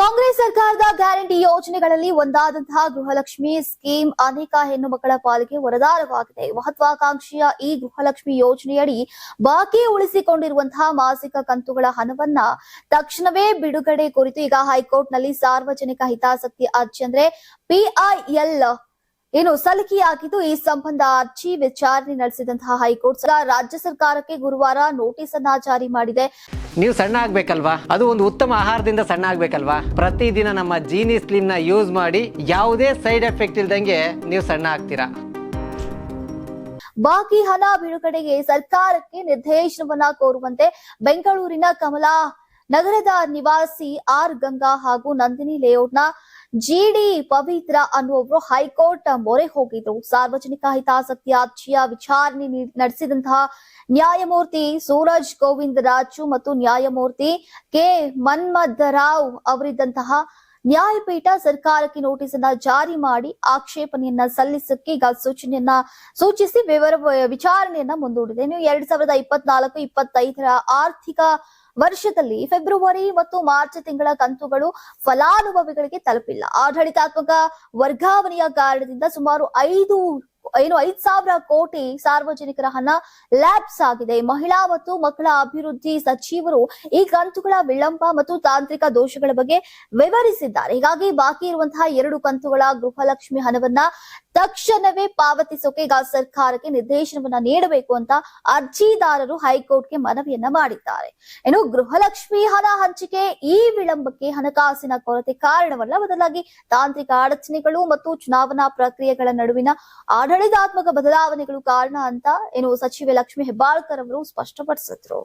ಕಾಂಗ್ರೆಸ್ ಸರ್ಕಾರದ ಗ್ಯಾರಂಟಿ ಯೋಜನೆಗಳಲ್ಲಿ ಒಂದಾದಂತಹ ಗೃಹಲಕ್ಷ್ಮಿ ಸ್ಕೀಮ್ ಅನೇಕ ಹೆಣ್ಣು ಮಕ್ಕಳ ಪಾಲಿಗೆ ವರದಾನವಾಗಿದೆ. ಮಹತ್ವಾಕಾಂಕ್ಷೆಯ ಈ ಗೃಹಲಕ್ಷ್ಮಿ ಯೋಜನೆಯಡಿ ಬಾಕಿ ಉಳಿಸಿಕೊಂಡಿರುವಂತಹ ಮಾಸಿಕ ಕಂತುಗಳ ಹಣವನ್ನ ತಕ್ಷಣವೇ ಬಿಡುಗಡೆ ಕುರಿತು ಈಗ ಹೈಕೋರ್ಟ್ನಲ್ಲಿ ಸಾರ್ವಜನಿಕ ಹಿತಾಸಕ್ತಿ ಅರ್ಜಿ ಅಂದ್ರೆ PIL ಸಲ್ಲಿಕೆಯಾಗಿದ್ದು, ಈ ಸಂಬಂಧ ಅರ್ಜಿ ವಿಚಾರಣೆ ನಡೆಸಿದಂತಹ ಹೈಕೋರ್ಟ್ ರಾಜ್ಯ ಸರ್ಕಾರಕ್ಕೆ ಗುರುವಾರ ನೋಟಿಸ್ ಅನ್ನ ಜಾರಿ ಮಾಡಿದೆ. ನೀವು ಸಣ್ಣ ಆಗ್ಬೇಕಲ್ವಾ, ಅದು ಒಂದು ಉತ್ತಮ ಆಹಾರದಿಂದ ಸಣ್ಣ ಆಗ್ಬೇಕಲ್ವಾ. ಪ್ರತಿದಿನ ನಮ್ಮ ಜೀನಿ ಸ್ಲಿಮ್ ನ ಯೂಸ್ ಮಾಡಿ ಯಾವುದೇ ಸೈಡ್ ಎಫೆಕ್ಟ್ ಇಲ್ದಂಗೆ ನೀವು ಸಣ್ಣ ಆಗ್ತೀರಾ. ಬಾಕಿ ಹಣ ಬಿಡುಗಡೆಗೆ ಸರ್ಕಾರಕ್ಕೆ ನಿರ್ದೇಶನವನ್ನ ಕೋರುವಂತೆ ಬೆಂಗಳೂರಿನ ಕಮಲಾ ನಗರದ ನಿವಾಸಿ R ಗಂಗಾ ಹಾಗೂ ನಂದಿನಿ ಲೇಔಟ್ನ GD ಪವಿತ್ರ ಅನ್ನುವರು ಹೈಕೋರ್ಟ್ ಮೊರೆ ಹೋಗಿದ್ರು. ಸಾರ್ವಜನಿಕ ಹಿತಾಸಕ್ತಿ ಅರ್ಜಿಯ ವಿಚಾರಣೆ ನಡೆಸಿದಂತಹ ನ್ಯಾಯಮೂರ್ತಿ ಸೂರಜ್ ಗೋವಿಂದ ರಾಜು ಮತ್ತು ನ್ಯಾಯಮೂರ್ತಿ K ಮನ್ಮಥರಾವ್ ಅವರಿದ್ದಂತಹ ನ್ಯಾಯಪೀಠ ಸರ್ಕಾರಕ್ಕೆ ನೋಟಿಸ್ ಅನ್ನ ಜಾರಿ ಮಾಡಿ ಆಕ್ಷೇಪಣೆಯನ್ನ ಸಲ್ಲಿಸಕ್ಕೆ ಈಗ ಸೂಚಿಸಿ ವಿಚಾರಣೆಯನ್ನ ಮುಂದೂಡಿದೆ. 2024-25 ಆರ್ಥಿಕ ವರ್ಷದಲ್ಲಿ ಫೆಬ್ರವರಿ ಮತ್ತು ಮಾರ್ಚ್ ತಿಂಗಳ ಕಂತುಗಳು ಫಲಾನುಭವಿಗಳಿಗೆ ತಲುಪಿಲ್ಲ. ಆಡಳಿತಾತ್ಮಕ ವರ್ಗಾವಣೆಯ ಕಾರಣದಿಂದ ಸುಮಾರು 5,000 ಕೋಟಿ ಸಾರ್ವಜನಿಕರ ಹಣ ಲ್ಯಾಪ್ಸ್ ಆಗಿದೆ. ಮಹಿಳಾ ಮತ್ತು ಮಕ್ಕಳ ಅಭಿವೃದ್ಧಿ ಸಚಿವರು ಈ ಕಂತುಗಳ ವಿಳಂಬ ಮತ್ತು ತಾಂತ್ರಿಕ ದೋಷಗಳ ಬಗ್ಗೆ ವಿವರಿಸಿದ್ದಾರೆ. ಹೀಗಾಗಿ ಬಾಕಿ ಇರುವಂತಹ 2 ಕಂತುಗಳ ಗೃಹಲಕ್ಷ್ಮಿ ಹಣವನ್ನ ತಕ್ಷಣವೇ ಪಾವತಿಸೋಕೆ ಈಗ ಸರ್ಕಾರಕ್ಕೆ ನಿರ್ದೇಶನವನ್ನ ನೀಡಬೇಕು ಅಂತ ಅರ್ಜಿದಾರರು ಹೈಕೋರ್ಟ್ಗೆ ಮನವಿಯನ್ನ ಮಾಡಿದ್ದಾರೆ. ಇನ್ನು ಗೃಹಲಕ್ಷ್ಮಿ ಹಣ ಹಂಚಿಕೆ ಈ ವಿಳಂಬಕ್ಕೆ ಹಣಕಾಸಿನ ಕೊರತೆ ಕಾರಣವಲ್ಲ, ಬದಲಾಗಿ ತಾಂತ್ರಿಕ ಅಡಚಣೆಗಳು ಮತ್ತು ಚುನಾವಣಾ ಪ್ರಕ್ರಿಯೆಗಳ ನಡುವಿನ ಆಡಳಿತಾತ್ಮಕ ಬದಲಾವಣೆಗಳು ಕಾರಣ ಅಂತ ಸಚಿವೆ ಲಕ್ಷ್ಮಿ ಹೆಬ್ಬಾಳ್ಕರ್ ಅವರು ಸ್ಪಷ್ಟಪಡಿಸಿದ್ರು.